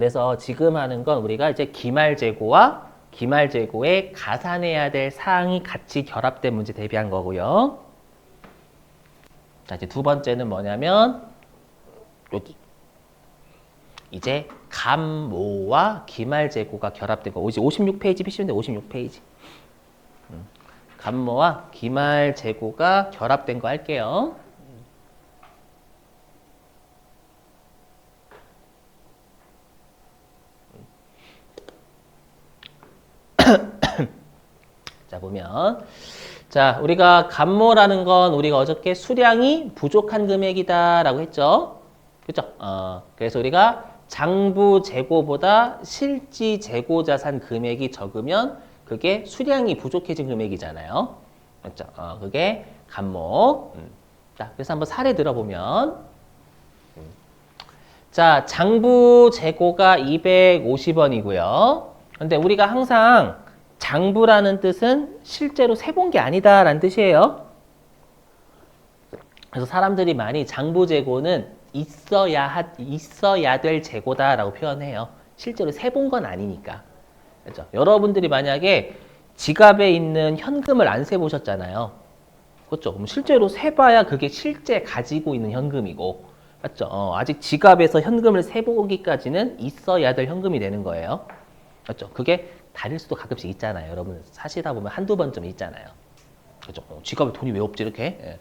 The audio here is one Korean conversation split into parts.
그래서 지금 하는 건 우리가 이제 기말재고와 기말재고에 가산해야 될 사항이 같이 결합된 문제 대비한 거고요. 자, 이제 두 번째는 뭐냐면 여기 이제 감모와 기말재고가 결합된 거. 이제 56페이지 피시는데 56페이지. 감모와 기말재고가 결합된 거 할게요. 자, 보면 자, 우리가 감모라는 건 우리가 어저께 수량이 부족한 금액이다라고 했죠. 그죠? 그래서 우리가 장부 재고보다 실지 재고 자산 금액이 적으면 그게 수량이 부족해진 금액이잖아요. 맞죠? 그게 감모. 자, 그래서 한번 사례 들어보면 자, 장부 재고가 250원이고요. 근데 우리가 항상 장부라는 뜻은 실제로 세본 게 아니다라는 뜻이에요. 그래서 사람들이 많이 장부 재고는 있어야 될 재고다라고 표현해요. 실제로 세본 건 아니니까. 그렇죠? 여러분들이 만약에 지갑에 있는 현금을 안 세보셨잖아요. 그렇죠? 그럼 실제로 세봐야 그게 실제 가지고 있는 현금이고, 맞죠? 아직 지갑에서 현금을 세보기까지는 있어야 될 현금이 되는 거예요. 맞죠? 그게 다를 수도 가끔씩 있잖아요. 여러분 사시다 보면 한두 번쯤 있잖아요. 그죠? 지갑에 돈이 왜 없지 이렇게? 예.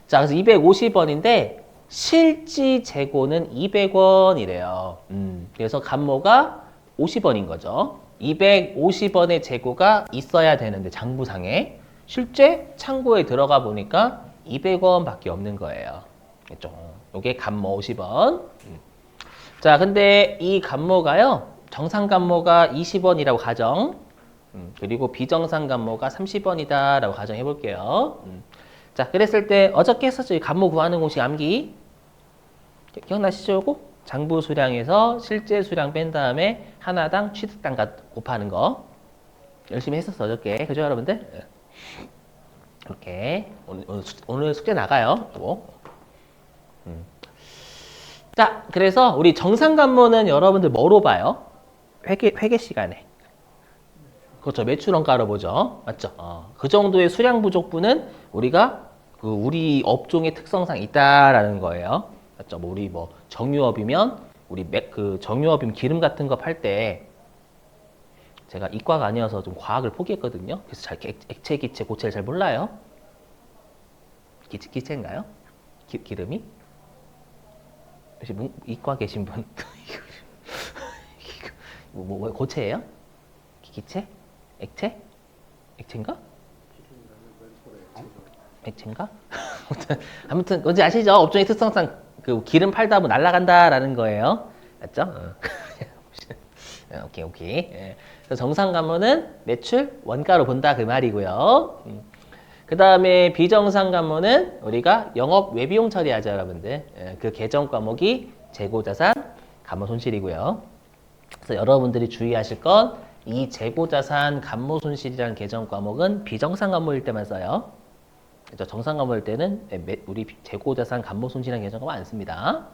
자, 그래서 250원인데 실지 재고는 200원이래요. 그래서 감모가 50원인 거죠. 250원의 재고가 있어야 되는데 장부상에 실제 창고에 들어가 보니까 200원밖에 없는 거예요. 그죠? 이게 감모 50원. 자, 근데 이 감모가요. 정상감모가 20원이라고 가정, 그리고 비정상감모가 30원이다라고 가정해 볼게요. 자, 그랬을 때 어저께 했었죠. 감모 구하는 공식 암기. 기억나시죠? 요거? 장부 수량에서 실제 수량 뺀 다음에 하나당 취득당 곱하는 거. 열심히 했었어, 어저께. 그죠, 여러분들? 이렇게. 오늘 숙제 나가요. 또. 자, 그래서 우리 정상감모는 여러분들 뭐로 봐요? 회계 시간에. 그렇죠. 매출 원가로 보죠. 맞죠? 그 정도의 수량 부족분은 우리가 우리 업종의 특성상 있다라는 거예요. 맞죠? 우리 정유업이면 우리 정유업이면 기름 같은 거 팔 때 제가 이과가 아니어서 좀 과학을 포기했거든요. 그래서 잘 액체, 기체, 고체를 잘 몰라요. 기체인가요? 기름이? 혹시 이과 계신 분? 고체예요? 기체? 액체? 액체인가? 액체인가? 아무튼 뭔지 아시죠? 업종의 특성상 그 기름 팔다 보면 날아간다라는 거예요. 맞죠? 오케이. 예. 그래서 정상감모는 매출 원가로 본다 그 말이고요. 그 다음에 비정상감모는 우리가 영업 외비용 처리하죠, 여러분들. 예. 그 계정 과목이 재고자산, 감모손실이고요. 그래서 여러분들이 주의하실 건 이 재고자산 감모손실이라는 계정 과목은 비정상감모일 때만 써요. 그렇죠? 정상감모일 때는 우리 재고자산 감모손실이라는 계정 과목 안 씁니다.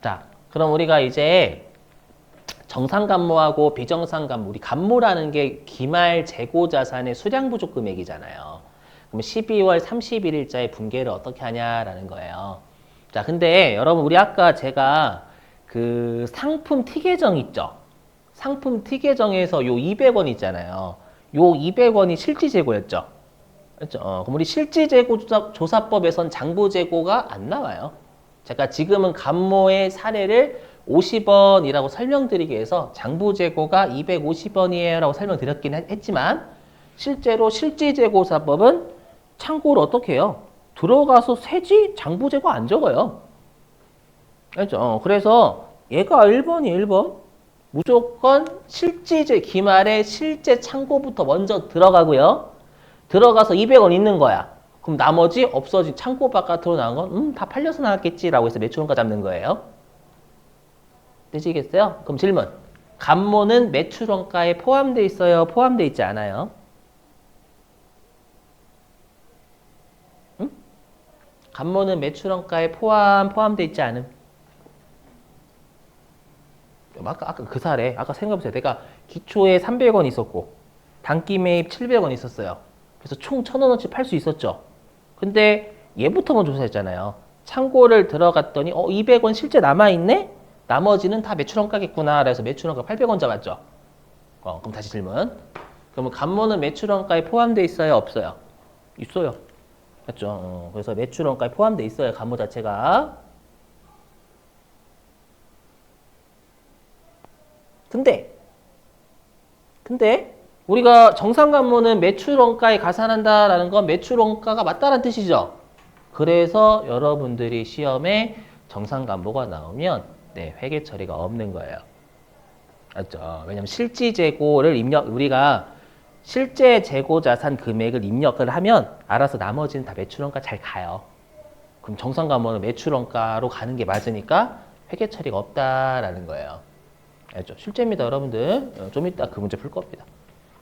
자, 그럼 우리가 이제 정상감모하고 비정상감모, 우리 감모라는 게 기말 재고자산의 수량 부족 금액이잖아요. 그럼 12월 31일자의 분계를 어떻게 하냐라는 거예요. 자, 근데 여러분 우리 아까 제가 그 상품 T계정 있죠? 상품 T계정에서 요 200원 있잖아요. 요 200원이 실지재고였죠? 그렇죠? 그럼 우리 실지재고조사법에선 장부재고가 안 나와요. 제가 지금은 감모의 사례를 50원이라고 설명드리기 위해서 장부재고가 250원이에요 라고 설명드렸긴 했지만 실제로 실지재고사법은 창고를 어떻게 해요? 들어가서 세지 장부재고 안 적어요. 알죠? 그래서 얘가 1번이 1번. 무조건 기말에 실제 창고부터 먼저 들어가고요. 들어가서 200원 있는 거야. 그럼 나머지 없어진 창고 바깥으로 나온 건 다 팔려서 나왔겠지라고 해서 매출원가 잡는 거예요. 되시겠어요? 그럼 질문. 감모는 매출원가에 포함되어 있어요? 포함되어 있지 않아요? 감모는 매출원가에 포함되어 있지 않음? 아까 그 사례, 아까 생각해보세요. 내가 기초에 300원 있었고, 단기 매입 700원 있었어요. 그래서 총 1,000원어치 팔 수 있었죠. 근데 얘부터만 조사했잖아요. 창고를 들어갔더니, 200원 실제 남아있네? 나머지는 다 매출원가겠구나. 그래서 매출원가 800원 잡았죠. 그럼 다시 질문. 그러면 간모는 매출원가에 포함되어 있어요? 없어요? 있어요. 맞죠? 그래서 매출원가에 포함되어 있어요. 간모 자체가. 근데 우리가 정상간모는 매출원가에 가산한다라는 건 매출원가가 맞다는 뜻이죠. 그래서 여러분들이 시험에 정상간모가 나오면 회계 처리가 없는 거예요. 맞죠? 왜냐면 실지 재고를 우리가 실제 재고 자산 금액을 입력을 하면 알아서 나머지는 다 매출원가 잘 가요. 그럼 정상간모는 매출원가로 가는 게 맞으니까 회계 처리가 없다라는 거예요. 알죠? 실제입니다, 여러분들. 좀 이따 그 문제 풀 겁니다.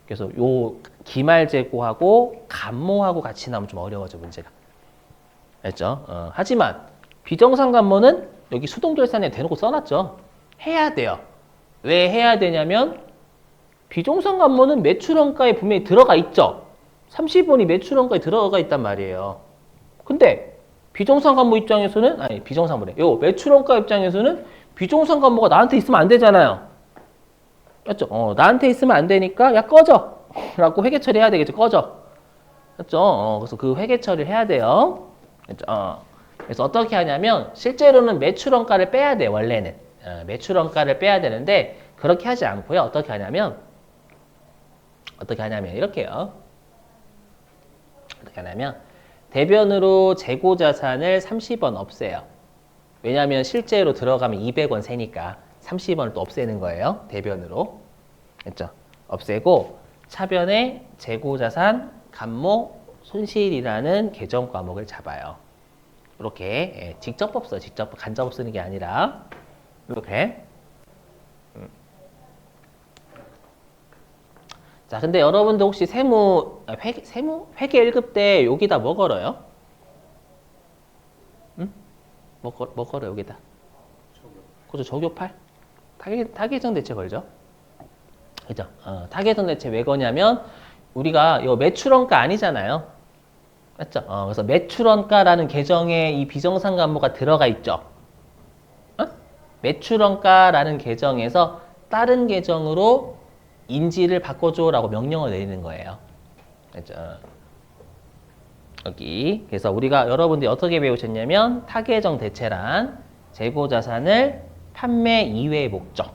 그래서 요 기말 재고하고 간모하고 같이 나오면 좀 어려워져, 문제가. 알죠? 하지만 비정상 간모는 여기 수동결산에 대놓고 써놨죠. 해야 돼요. 왜 해야 되냐면 비정상 간모는 매출원가에 분명히 들어가 있죠. 30원이 매출원가에 들어가 있단 말이에요. 근데 비정상 간모 입장에서는 비정상모래. 요 매출원가 입장에서는 비정상 간모가 나한테 있으면 안 되잖아요. 맞죠? 나한테 있으면 안 되니까 야 꺼져 라고 회계 처리해야 되겠죠. 꺼져. 맞죠? 그래서 그 회계 처리를 해야 돼요. 맞죠? 그래서 어떻게 하냐면 실제로는 매출원가를 빼야 돼. 원래는 매출원가를 빼야 되는데 그렇게 하지 않고요. 어떻게 하냐면 이렇게요. 어떻게 하냐면 대변으로 재고자산을 30원 없애요. 왜냐하면 실제로 들어가면 200원 세니까 30원을 또 없애는 거예요. 대변으로. 됐죠? 없애고 차변에 재고자산, 간모, 손실이라는 계정 과목을 잡아요. 이렇게 직접법 써. 직접법, 간접법 쓰는 게 아니라 이렇게. 자, 근데 여러분들 혹시 회계 1급 때 여기다 뭐 걸어요? 응? 뭐 걸어요, 여기다? 그죠, 적용팔? 타겟성 대체 걸죠? 그죠? 타겟성 대체 왜 거냐면 우리가 이 매출원가 아니잖아요. 맞죠? 그래서 매출원가라는 계정에 이 비정상 간모가 들어가 있죠. 매출원가라는 계정에서 다른 계정으로 인지를 바꿔줘라고 명령을 내리는 거예요. 그죠? 여기. 그래서 우리가 여러분들이 어떻게 배우셨냐면 타계정 대체란 재고자산을 판매 이외의 목적,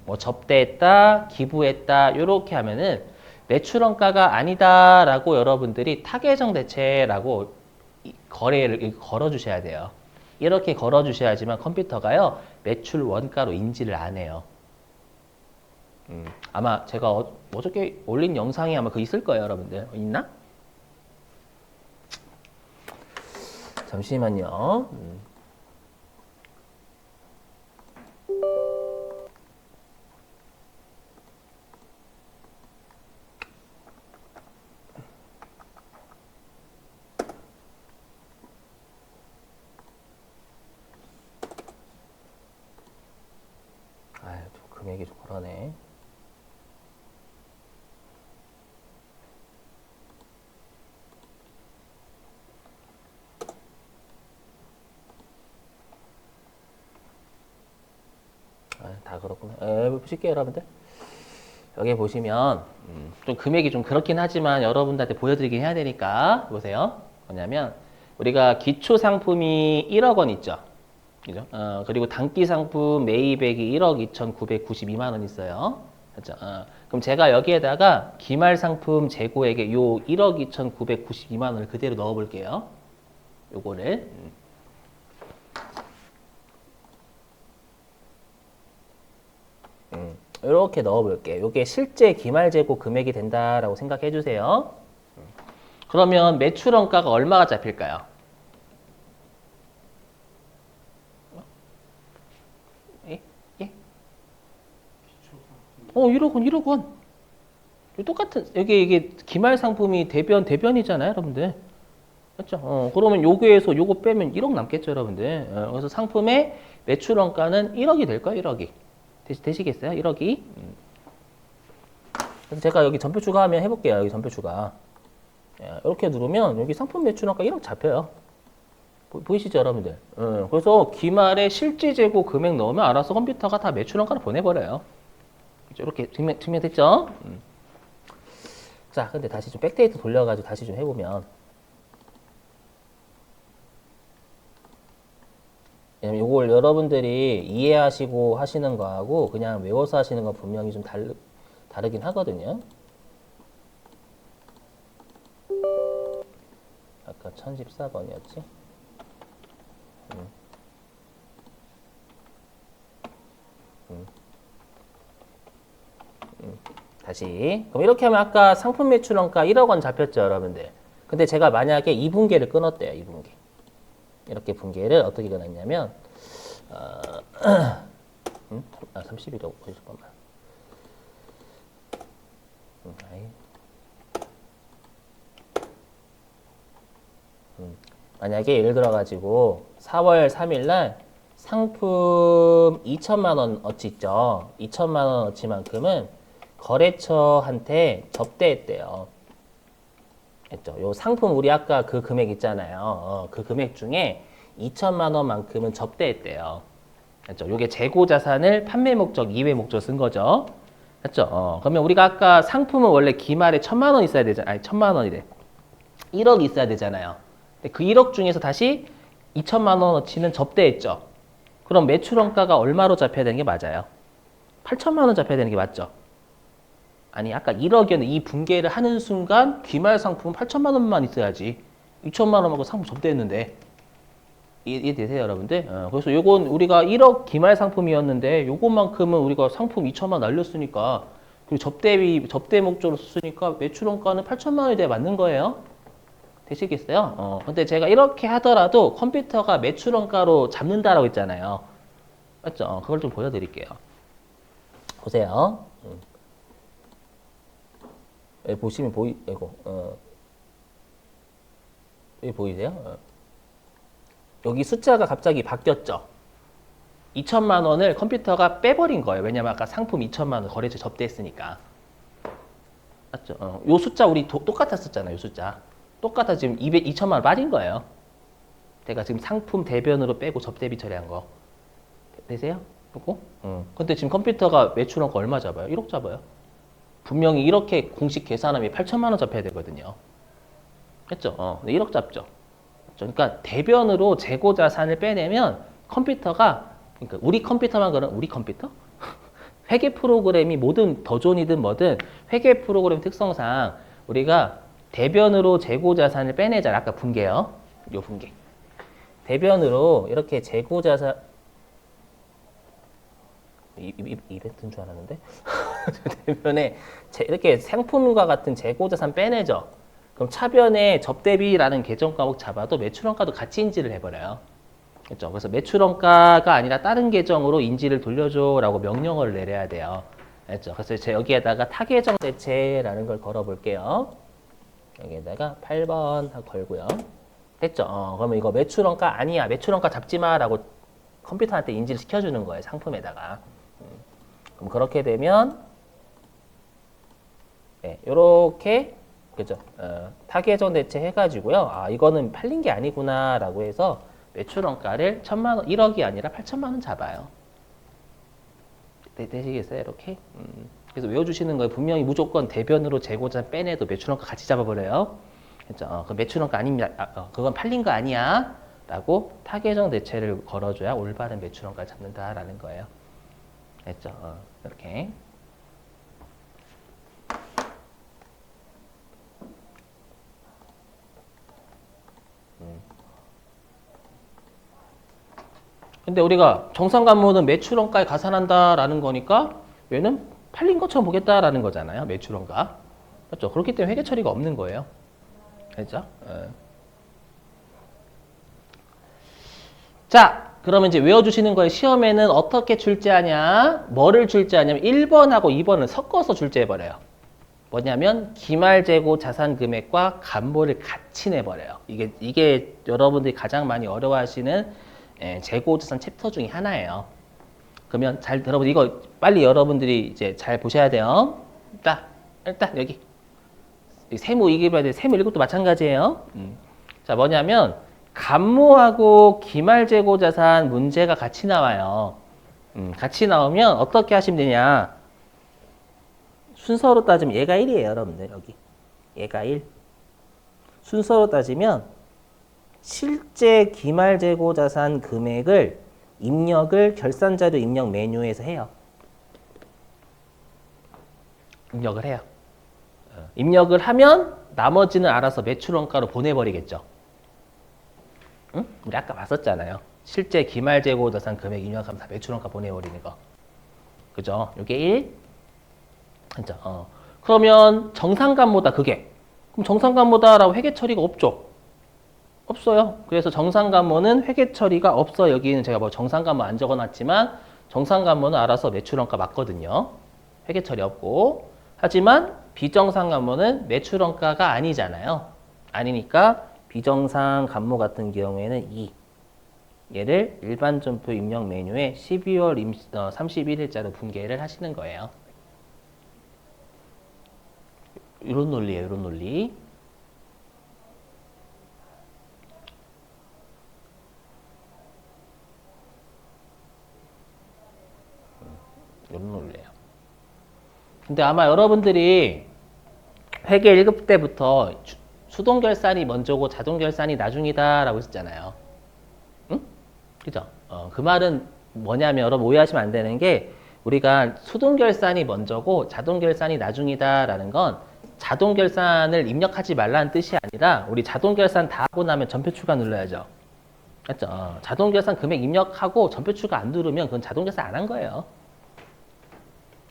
뭐 접대했다, 기부했다 이렇게 하면은 매출원가가 아니다라고 여러분들이 타계정 대체라고 거래를 걸어주셔야 돼요. 이렇게 걸어주셔야지만 컴퓨터가요 매출 원가로 인지를 안 해요. 아마 제가 어저께 올린 영상이 아마 그 있을 거예요, 여러분들. 있나? 잠시만요. 좀 금액이 좀 그러네. 다 그렇구나. 보실게요, 여러분들. 여기 보시면 좀 금액이 좀 그렇긴 하지만 여러분들한테 보여드리긴 해야 되니까 보세요. 뭐냐면 우리가 기초 상품이 1억 원 있죠. 그죠? 그리고 단기 상품 매입액이 1억 2,992만 원 있어요. 그죠? 그럼 제가 여기에다가 기말 상품 재고액에 요 1억 2,992만 원을 그대로 넣어 볼게요. 요거를. 이렇게 넣어 볼게요. 이게 실제 기말 재고 금액이 된다라고 생각해 주세요. 그러면 매출원가가 얼마가 잡힐까요? 예? 1억 원, 1억 원. 똑같은, 이게 기말 상품이 대변이잖아요, 여러분들. 맞죠? 그러면 요거에서 요거 빼면 1억 남겠죠, 여러분들. 그래서 상품의 매출원가는 1억이 될까요, 1억이? 되시겠어요? 1억이? 그래서 제가 여기 전표 추가하면 해볼게요. 여기 전표 추가. 이렇게 누르면 여기 상품 매출원가 1억 잡혀요. 보이시죠, 여러분들? 그래서 기말에 실제 재고 금액 넣으면 알아서 컴퓨터가 다 매출원가를 보내버려요. 이렇게 증명됐죠? 자, 근데 다시 좀 백데이터 돌려가지고 다시 좀 해보면. 왜냐면 이걸 여러분들이 이해하시고 하시는 거하고 그냥 외워서 하시는 건 분명히 좀 다르긴 하거든요. 아까 1014번이었지? 다시. 그럼 이렇게 하면 아까 상품 매출원가 1억 원 잡혔죠, 여러분들. 근데 제가 만약에 2분기를 끊었대요, 2분기. 이렇게 분기를 어떻게 끊었냐면, 31억, 잠깐만. 만약에 예를 들어가지고 4월 3일 날 상품 2천만 원어치 있죠. 2천만 원어치만큼은 거래처한테 접대했대요. 했죠. 요 상품 우리 아까 그 금액 있잖아요. 그 금액 중에 2천만 원만큼은 접대했대요. 했죠. 요게 재고 자산을 판매 목적, 이외 목적 쓴 거죠. 했죠. 그러면 우리가 아까 상품은 원래 기말에 1,000만 원 있어야 되잖아요. 아니 1,000만 원이래. 1억 있어야 되잖아요. 근데 그 1억 중에서 다시 2천만 원어치는 접대했죠. 그럼 매출원가가 얼마로 잡혀야 되는 게 맞아요? 8천만 원 잡혀야 되는 게 맞죠? 아니 아까 1억이었는데 이 분계를 하는 순간 기말 상품은 8천만 원만 있어야지. 2천만 원하고 상품 접대했는데 이해되세요 여러분들? 그래서 요건 우리가 1억 기말 상품이었는데 요것만큼은 우리가 상품 2천만 날렸으니까 그리고 접대 목적으로 썼으니까 매출원가는 8천만 원에 대해 맞는 거예요. 되시겠어요? 근데 제가 이렇게 하더라도 컴퓨터가 매출원가로 잡는다라고 했잖아요. 맞죠? 그걸 좀 보여드릴게요. 보세요. 여기 보시면 여기 보이세요? 여기 숫자가 갑자기 바뀌었죠? 2천만 원을 컴퓨터가 빼버린 거예요. 왜냐면 아까 상품 2천만 원 거래처 접대했으니까. 맞죠? 요 숫자 우리 똑같았었잖아요. 요 숫자. 똑같아 지금 2천만 원 빠진 거예요. 제가 지금 상품 대변으로 빼고 접대비 처리한 거. 되세요? 그거? 근데 지금 컴퓨터가 매출원가 얼마 잡아요? 1억 잡아요. 분명히 이렇게 공식 계산하면 8천만 원 잡혀야 되거든요. 했죠? 1억 잡죠. 그러니까 대변으로 재고 자산을 빼내면 컴퓨터가 그러니까 우리 컴퓨터만 그런 우리 컴퓨터? 회계 프로그램이 뭐든 더존이든 뭐든 회계 프로그램 특성상 우리가 대변으로 재고 자산을 빼내잖아. 아까 분계요. 요 분계. 대변으로 이렇게 재고 자산 이벤트인 줄 알았는데 대변에 이렇게 상품과 같은 재고 자산 빼내죠. 그럼 차변에 접대비라는 계정 과목 잡아도 매출원가도 같이 인지를 해버려요. 그렇죠? 그래서 매출원가가 아니라 다른 계정으로 인지를 돌려줘라고 명령어를 내려야 돼요. 그렇죠? 그래서 제 여기에다가 타계정 대체라는 걸 걸어볼게요. 여기에다가 8번 하고 걸고요. 됐죠? 그러면 이거 매출원가 아니야. 매출원가 잡지 마라고 컴퓨터한테 인지를 시켜주는 거예요. 상품에다가. 그럼 그렇게 되면 네, 요렇게 그죠? 타계정 대체 해가지고요. 아 이거는 팔린 게 아니구나라고 해서 매출원가를 1,000만 원, 1억이 아니라 8천만 원 잡아요. 되시겠어요? 이렇게? 그래서 외워주시는 거예요. 분명히 무조건 대변으로 재고자 빼내도 매출원가 같이 잡아버려요. 그렇죠? 그 매출원가 아닙니다. 그건 팔린 거 아니야. 라고 타계정 대체를 걸어줘야 올바른 매출원가를 잡는다라는 거예요. 됐죠? 이렇게. 근데 우리가 정상간모는 매출원가에 가산한다라는 거니까 얘는 팔린 것처럼 보겠다라는 거잖아요. 매출원가. 그렇죠? 그렇기 때문에 회계 처리가 없는 거예요. 그렇죠? 자, 그러면 이제 외워주시는 거예요. 시험에는 어떻게 출제하냐? 뭐를 출제하냐면 1번하고 2번을 섞어서 출제해버려요. 뭐냐면 기말재고 자산금액과 간모를 같이 내버려요. 이게 여러분들이 가장 많이 어려워하시는 재고자산 챕터 중에 하나예요. 그러면 잘 여러분 이거 빨리 여러분들이 이제 잘 보셔야 돼요. 일단 여기 세무 이기봐야 돼. 세무 1급도 마찬가지예요. 자 뭐냐면 간무하고 기말재고자산 문제가 같이 나와요. 같이 나오면 어떻게 하시면 되냐? 순서로 따지면 얘가 1이에요, 여러분들 여기. 얘가 1. 순서로 따지면 실제 기말재고자산 금액을 입력을 결산자료 입력 메뉴에서 해요. 입력을 해요. 입력을 하면 나머지는 알아서 매출원가로 보내버리겠죠. 응? 우리 아까 봤었잖아요. 실제 기말재고자산 금액 입력하면서 매출원가 보내버리는 거. 그죠? 이게 1. 그죠? 그러면 정상간모다 그게. 그럼 정상간모다라고 회계 처리가 없죠. 없어요. 그래서 정상간모는 회계 처리가 없어. 여기는 제가 뭐 정상간모 안 적어놨지만 정상간모는 알아서 매출원가 맞거든요. 회계 처리 없고. 하지만 비정상간모는 매출원가가 아니잖아요. 아니니까 비정상간모 같은 경우에는 2. 얘를 일반점표 입력 메뉴에 12월 31일자로 분계를 하시는 거예요. 이런 논리예요. 이런 논리. 이런 논리예요. 근데 아마 여러분들이 회계 1급 때부터 수동결산이 먼저고 자동결산이 나중이다 라고 했었잖아요. 응? 그죠? 그 말은 뭐냐면 여러분 오해하시면 안 되는 게 우리가 수동결산이 먼저고 자동결산이 나중이다 라는 건 자동결산을 입력하지 말라는 뜻이 아니라 우리 자동결산 다 하고 나면 전표 추가 눌러야죠. 맞죠? 자동결산 금액 입력하고 전표 추가 안 누르면 그건 자동결산 안 한 거예요.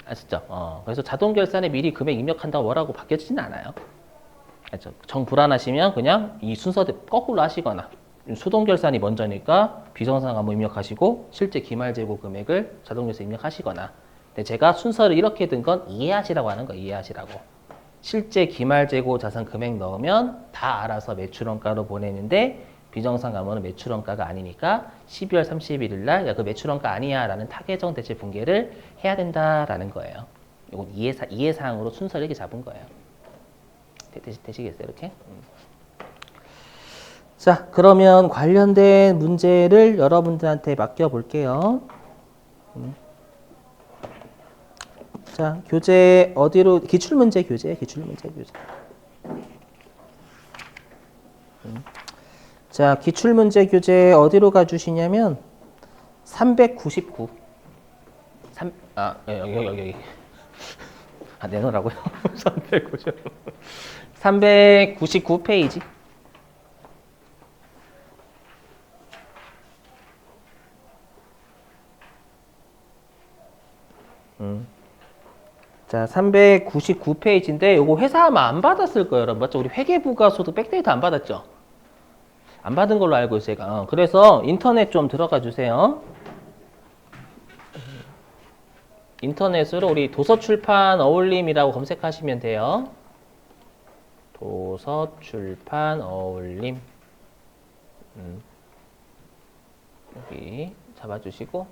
아시죠? 그래서 자동결산에 미리 금액 입력한다고 뭐라고 바뀌어지진 않아요. 알죠? 정 불안하시면 그냥 이 순서대로 거꾸로 하시거나 수동결산이 먼저니까 비정상간모 입력하시고 실제 기말재고 금액을 자동결산 입력하시거나 근데 제가 순서를 이렇게 든 건 이해하시라고 하는 거예요. 이해하시라고. 실제 기말재고 자산 금액 넣으면 다 알아서 매출원가로 보내는데 비정상간모는 매출원가가 아니니까 12월 31일 날 그 매출원가 아니야 라는 타계정 대체 분계를 해야 된다라는 거예요. 이건 이해사항으로 순서를 이렇게 잡은 거예요. 되시겠어요? 이렇게? 자, 그러면 관련된 문제를 여러분들한테 맡겨볼게요. 자, 교재 어디로, 기출문제 교재. 자, 기출문제 교재 어디로 가주시냐면 399. 여기. 내놓으라고요? 399페이지. 자, 399페이지인데 요거 회사 아마 안 받았을 거예요, 여러분. 맞죠? 우리 회계부가 소득 백데이터 안 받았죠? 안 받은 걸로 알고 있어요, 제가. 그래서 인터넷 좀 들어가 주세요. 인터넷으로 우리 도서출판 어울림이라고 검색하시면 돼요. 도서출판 어울림. 여기 잡아주시고